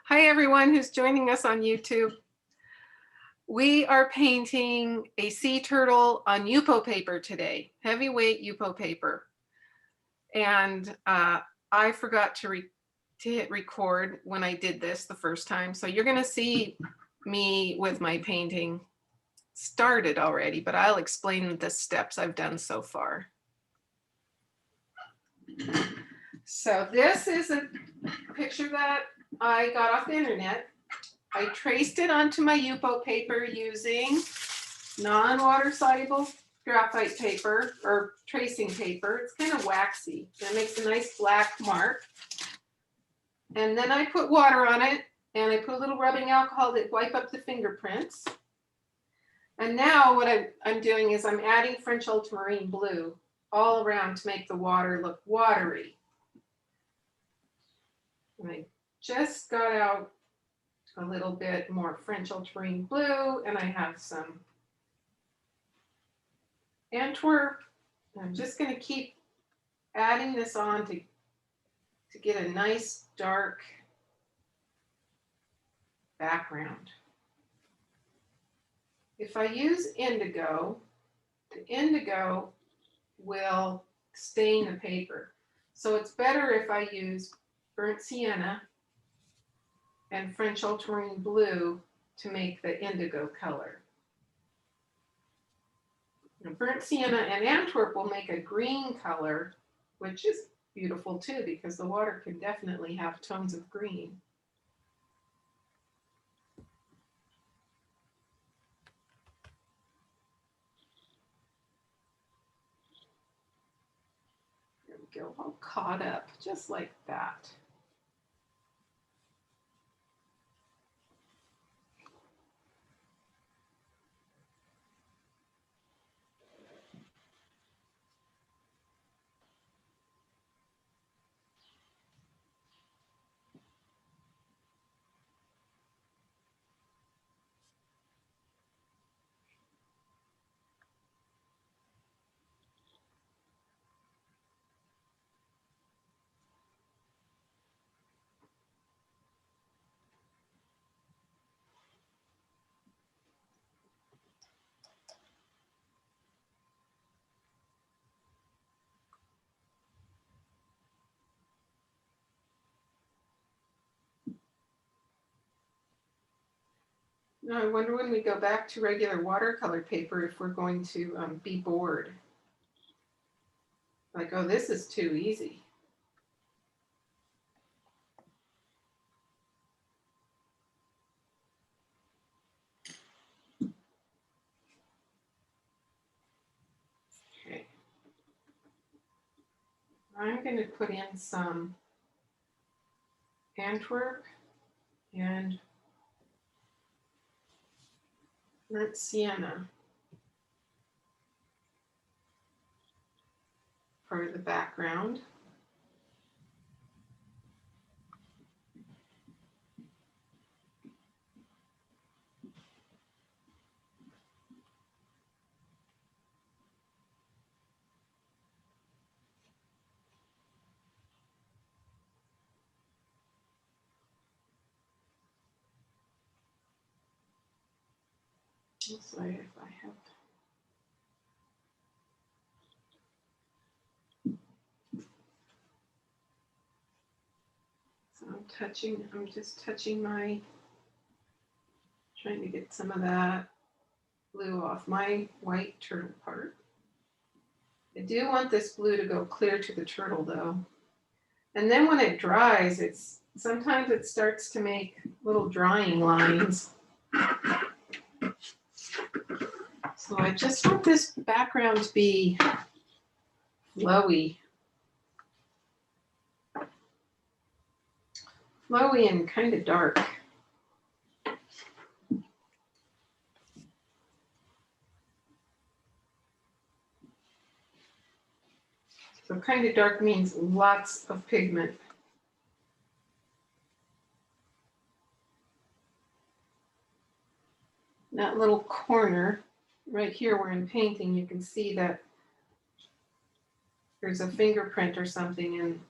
Hi, everyone who's joining us on YouTube. We are painting a sea turtle on YUPO paper today, heavyweight YUPO paper. And I forgot to hit record when I did this the first time. So you're going to see me with my painting started already, but I'll explain the steps I've done so far. So this is a picture that I got off the internet. I traced it onto my YUPO paper using non-water soluble graphite paper or tracing paper. It's kind of waxy. That makes a nice black mark. And then I put water on it and I put a little rubbing alcohol to wipe up the fingerprints. And now what I'm doing is I'm adding French ultramarine blue all around to make the water look watery. And I just got out a little bit more French ultramarine blue, and I have some Antwerp. I'm just going to keep adding this on to get a nice dark background. If I use indigo, the indigo will stain the paper. So it's better if I use burnt sienna and French ultramarine blue to make the indigo color. Now, burnt sienna and Antwerp will make a green color, which is beautiful too, because the water can definitely have tones of green. There we go, all caught up, just like that. Now I wonder when we go back to regular watercolor paper if we're going to be bored. Like, oh, this is too easy. Okay. I'm going to put in some Antwerp and burnt sienna for the background. Let's see if I have. So I'm just touching trying to get some of that blue off my white turtle part. I do want this blue to go clear to the turtle though. And then when it dries, sometimes it starts to make little drying lines. So I just want this background to be flowy. Flowy and kind of dark. So kind of dark means lots of pigment. That little corner right here where I'm painting, you can see that there's a fingerprint or something and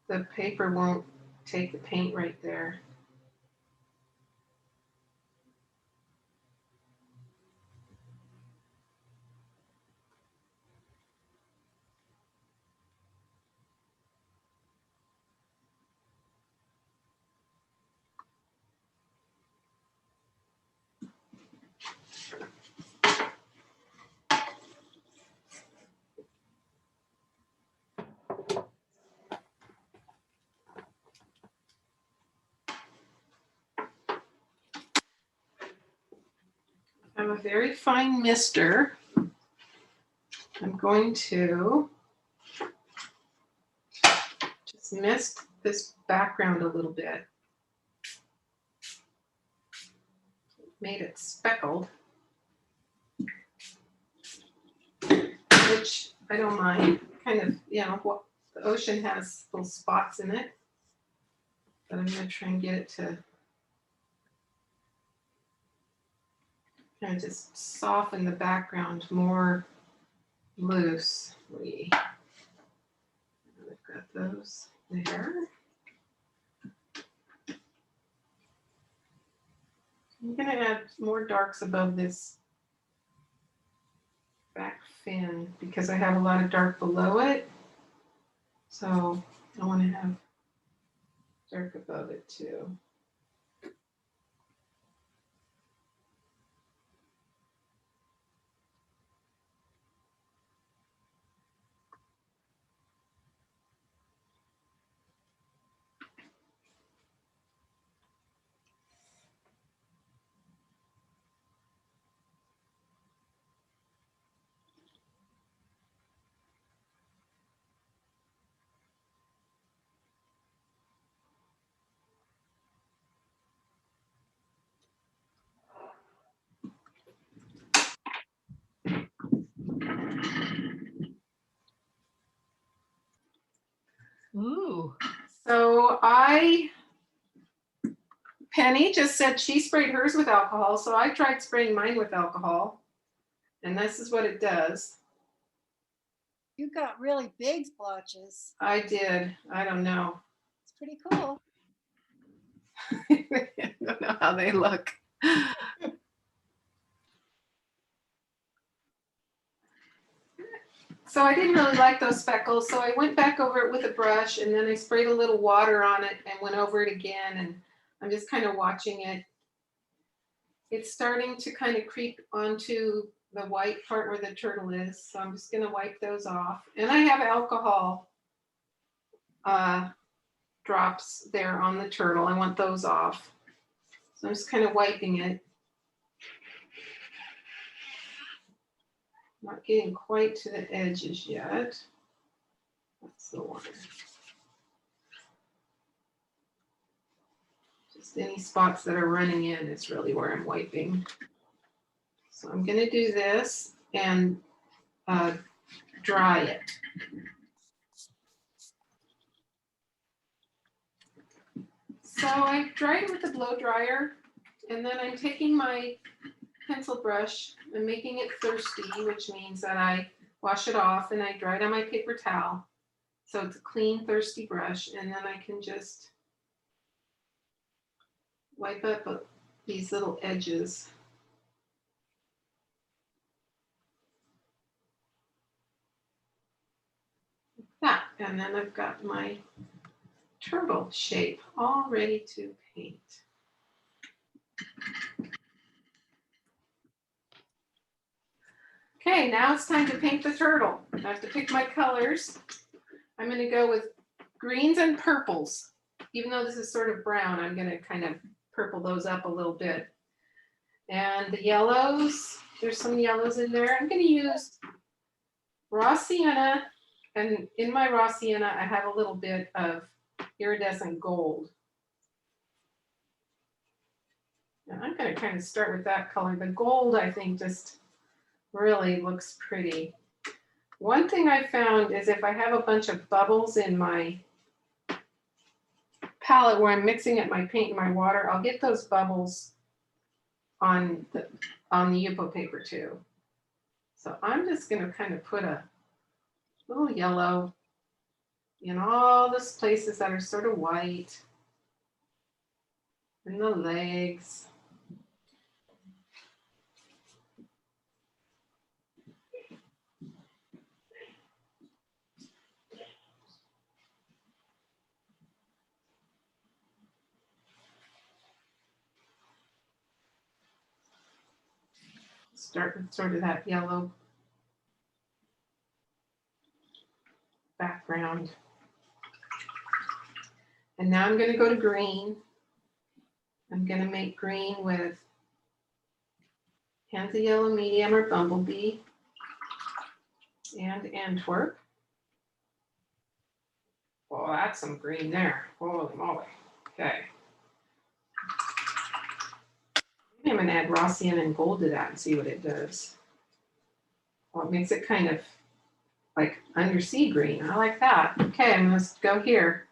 the paper won't take the paint right there. I have a very fine mister. I'm going to just mist this background a little bit. Made it speckled, which I don't mind. Kind of, you know, what the ocean has little spots in it, but I'm going to try and get it to kind of just soften the background more loosely. I've got those there. I'm going to add more darks above this back fin because I have a lot of dark below it. So I want to have dark above it too. Ooh. So Penny just said she sprayed hers with alcohol, so I tried spraying mine with alcohol, and this is what it does. You got really big splotches. I did. I don't know. It's pretty cool. I don't know how they look. So I didn't really like those speckles, so I went back over it with a brush, and then I sprayed a little water on it and went over it again, and I'm just kind of watching it. It's starting to kind of creep onto the white part where the turtle is, so I'm just going to wipe those off. And I have alcohol drops there on the turtle. I want those off. So I'm just kind of wiping it. Not getting quite to the edges yet. That's the one. Just any spots that are running in is really where I'm wiping. So I'm going to do this and dry it. So I dried it with a blow dryer, and then I'm taking my pencil brush and making it thirsty, which means that I wash it off and I dry it on my paper towel. So it's a clean, thirsty brush, and then I can just wipe up these little edges. Like that, and then I've got my turtle shape all ready to paint. Okay, now it's time to paint the turtle. I have to pick my colors. I'm going to go with greens and purples. Even though this is sort of brown, I'm going to kind of purple those up a little bit. And the yellows, there's some yellows in there. I'm going to use raw sienna, and in my raw sienna, I have a little bit of iridescent gold. And I'm going to kind of start with that color. The gold, I think, just really looks pretty. One thing I found is if I have a bunch of bubbles in my palette where I'm mixing up my paint and my water, I'll get those bubbles on the YUPO paper too. So I'm just going to kind of put a little yellow in all those places that are sort of white. and the legs. Start with sort of that yellow background. And now I'm going to go to green. I'm going to make green with Hands of Yellow Medium or Bumblebee and Antwerp. Well, that's some green there. Holy moly. Okay. I'm going to add Rossian and gold to that and see what it does. Well, it makes it kind of like undersea green. I like that. Okay, I'm going to go here.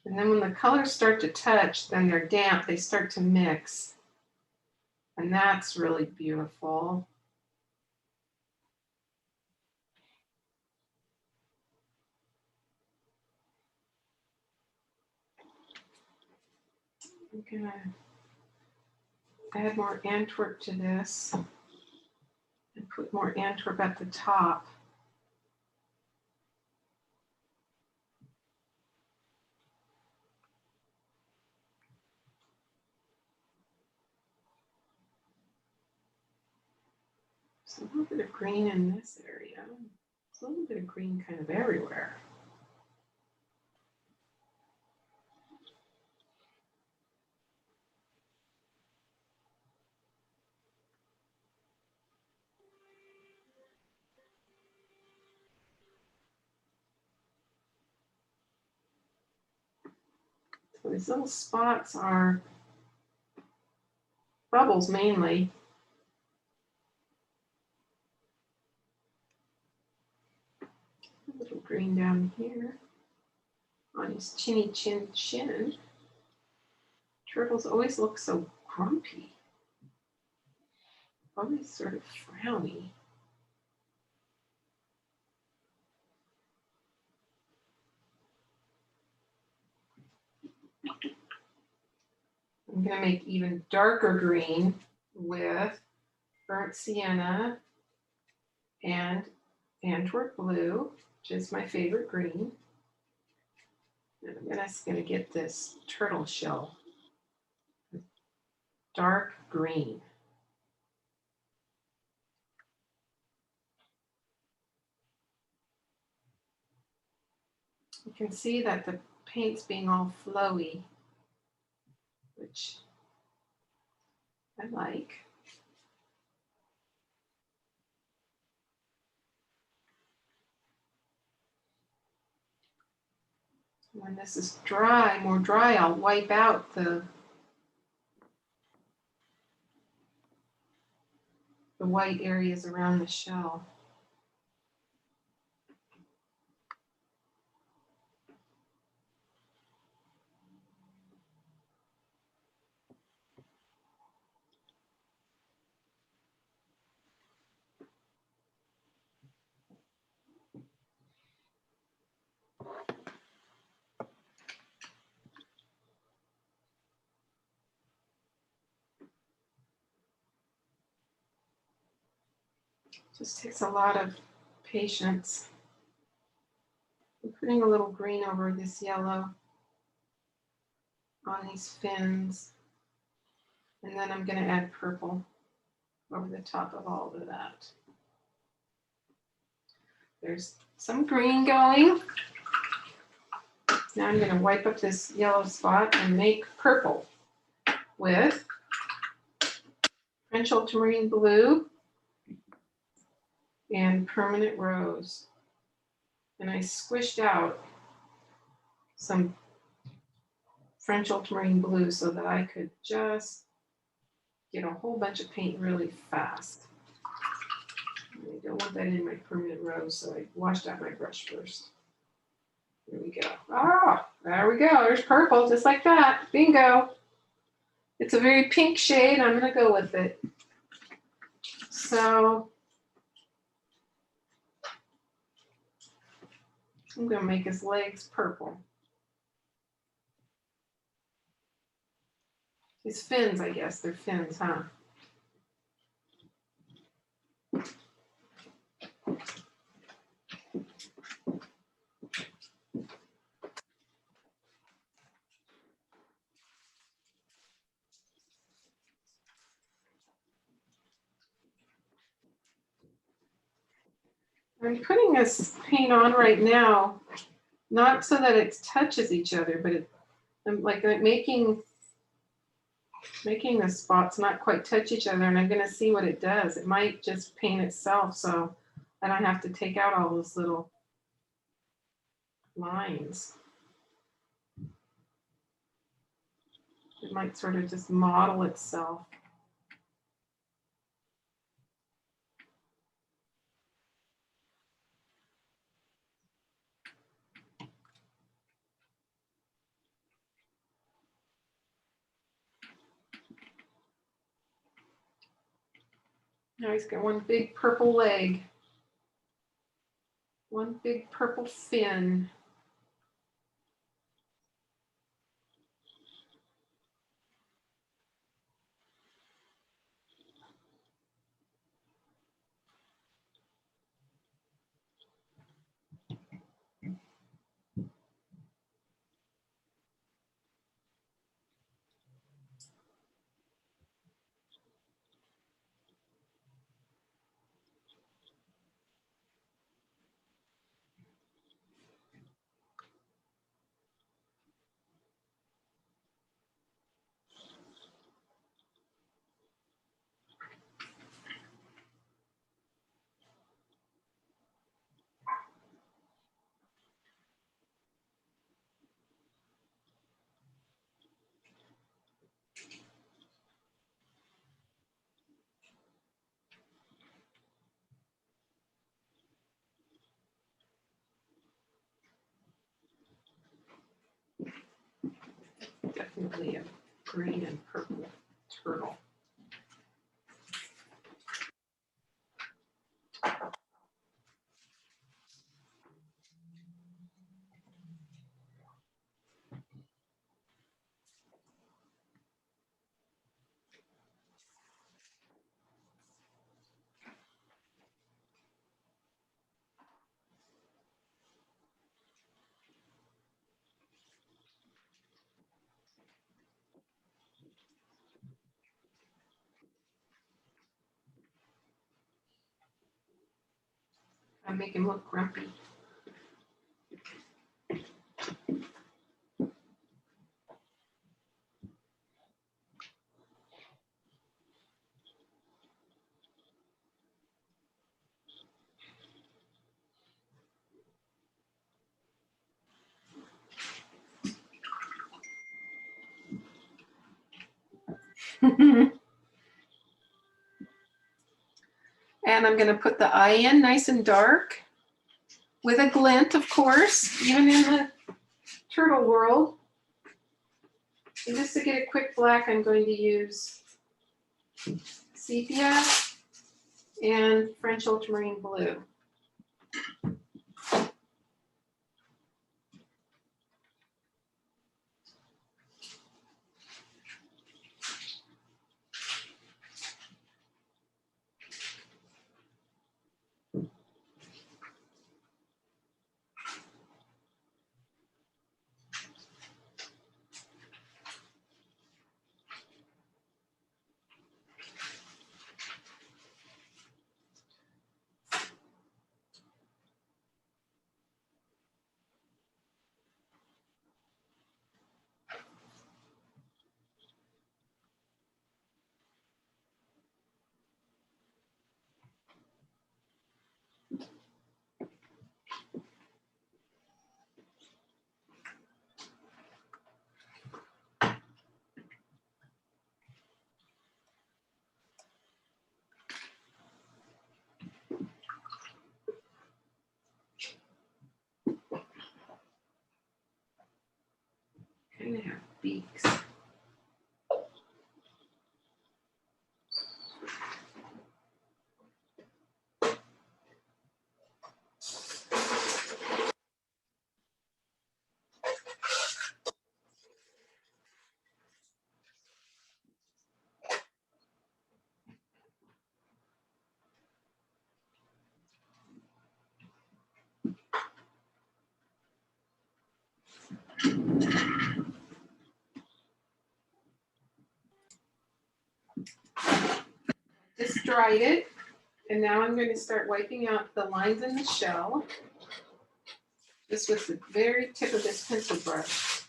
And then when the colors start to touch, then they're damp, they start to mix. And that's really beautiful. I'm gonna add more Antwerp to this and put more Antwerp at the top. There's a little bit of green in this area. There's a little bit of green kind of everywhere. So these little spots are bubbles mainly. A little green down here on his chinny chin chin. Turtles always look so grumpy. Always sort of frowny. I'm going to make even darker green with burnt sienna and Antwerp blue, which is my favorite green. And I'm just going to get this turtle shell, dark green. You can see that the paint's being all flowy, which I like. When this is dry, more dry, I'll wipe out the white areas around the shell. Just takes a lot of patience. I'm putting a little green over this yellow on these fins. And then I'm going to add purple over the top of all of that. There's some green going. Now I'm going to wipe up this yellow spot and make purple with French ultramarine blue and permanent rose. And I squished out some French ultramarine blue so that I could just get a whole bunch of paint really fast. I don't want that in my permanent rose, so I washed out my brush first. There we go. Ah, there we go. There's purple, just like that. Bingo. It's a very pink shade. I'm going to go with it. So I'm gonna make his legs purple. His fins, I guess, they're fins, huh? I'm putting this paint on right now, not so that it touches each other, but I'm like making the spots not quite touch each other, and I'm gonna see what it does. It might just paint itself, so I don't have to take out all those little lines. It might sort of just model itself. Now he's got one big purple leg, one big purple fin. Definitely a green and purple turtle. I make him look grumpy. And I'm going to put the eye in nice and dark with a glint, of course, even in the turtle world. And just to get a quick black, I'm going to use sepia and French ultramarine blue. Kind of have beaks. Just dried it, and now I'm going to start wiping out the lines in the shell, just with the very tip of this pencil brush.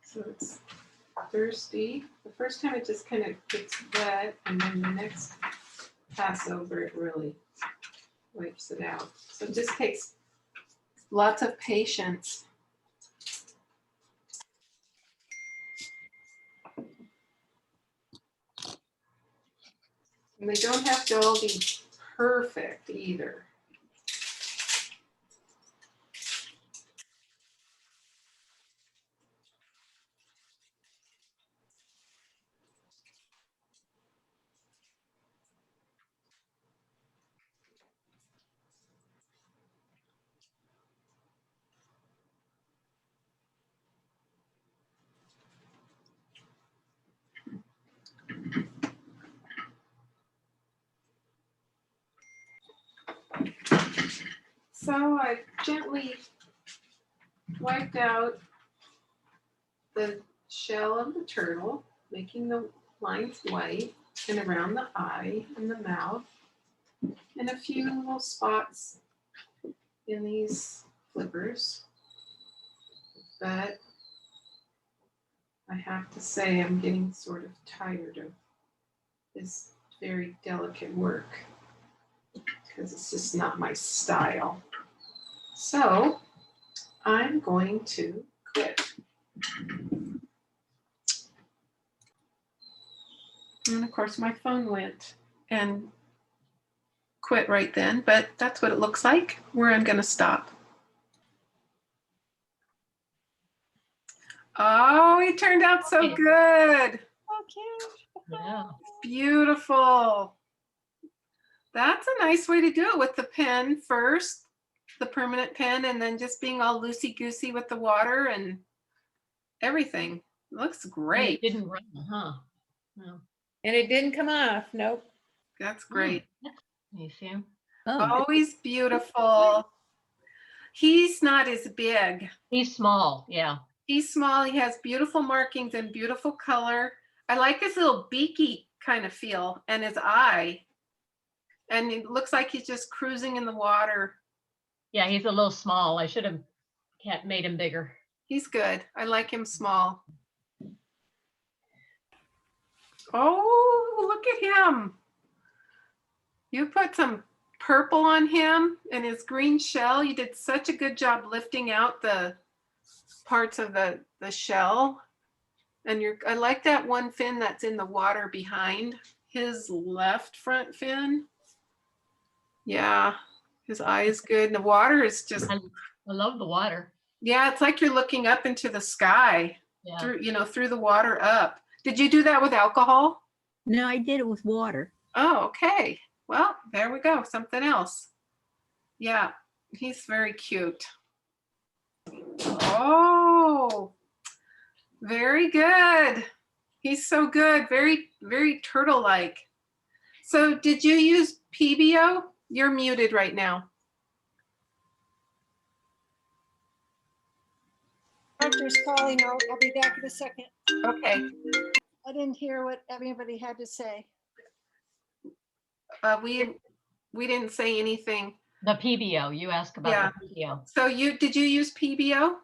So it's thirsty. The first time it just kind of gets wet, and then the next pass over it really wipes it out. So it just takes lots of patience. And they don't have to all be perfect either. So I gently wiped out the shell of the turtle, making the lines white and around the eye and the mouth, and a few little spots in these flippers. But I have to say I'm getting sort of tired of this very delicate work because it's just not my style. So I'm going to quit. And of course my phone went and quit right then, but that's what it looks like where I'm going to stop. Oh, it turned out so good. Oh, cute. Yeah. Beautiful. That's a nice way to do it with the pen first, the permanent pen, and then just being all loosey-goosey with the water and everything. It looks great. It didn't run, huh? No. And it didn't come off. Nope. That's great. You see him? Always beautiful. He's not as big. He's small, yeah. He's small. He has beautiful markings and beautiful color. I like his little beaky kind of feel and his eye. And it looks like he's just cruising in the water. Yeah, he's a little small. I should have made him bigger. He's good. I like him small. Oh, look at him. You put some purple on him and his green shell. You did such a good job lifting out the parts of the shell. And I like that one fin that's in the water behind his left front fin. Yeah, his eye is good. And the water is just, I love the water. yeah, it's like you're looking up into the sky, Yeah. through the water up. Did you do that with alcohol? No, I did it with water. Oh, okay. Well, there we go. Something else. Yeah, he's very cute. Oh, very good. He's so good. Very, very turtle-like. So did you use PBO? You're muted right now. Doctor's calling. I'll be back in a second. Okay. I didn't hear what everybody had to say. We didn't say anything. The PBO, you asked about the PBO. So did you use PBO?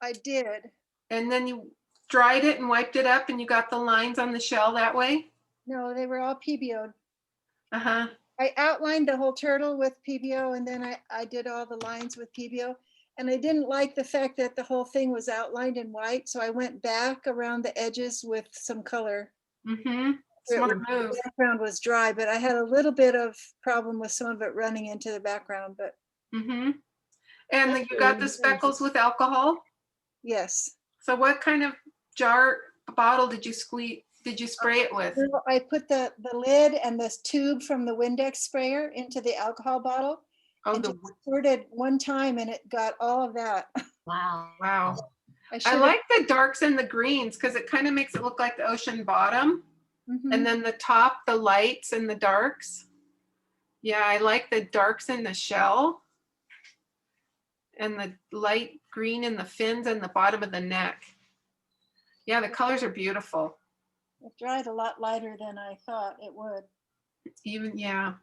I did. And then you dried it and wiped it up and you got the lines on the shell that way? No, they were all PBO'd. Uh-huh. I outlined the whole turtle with PBO, and then I did all the lines with PBO. And I didn't like the fact that the whole thing was outlined in white, so I went back around the edges with some color. Mm-hmm. Smart move. The background was dry, but I had a little bit of problem with some of it running into the background, but Mm-hmm. And you got the speckles with alcohol? yes. So what kind of jar bottle did you spray it with? No, I put the lid and this tube from the Windex sprayer into the alcohol bottle Oh, and the, just squirted it one time and it got all of that. Wow. wow. I should've- like the darks and the greens because it kind of makes it look like the ocean bottom. Mhm. And then the top, the lights and the darks. Yeah, I like the darks in the shell. And the light green in the fins and the bottom of the neck. Yeah, the colors are beautiful. It dried a lot lighter than I thought it would. Even, yeah.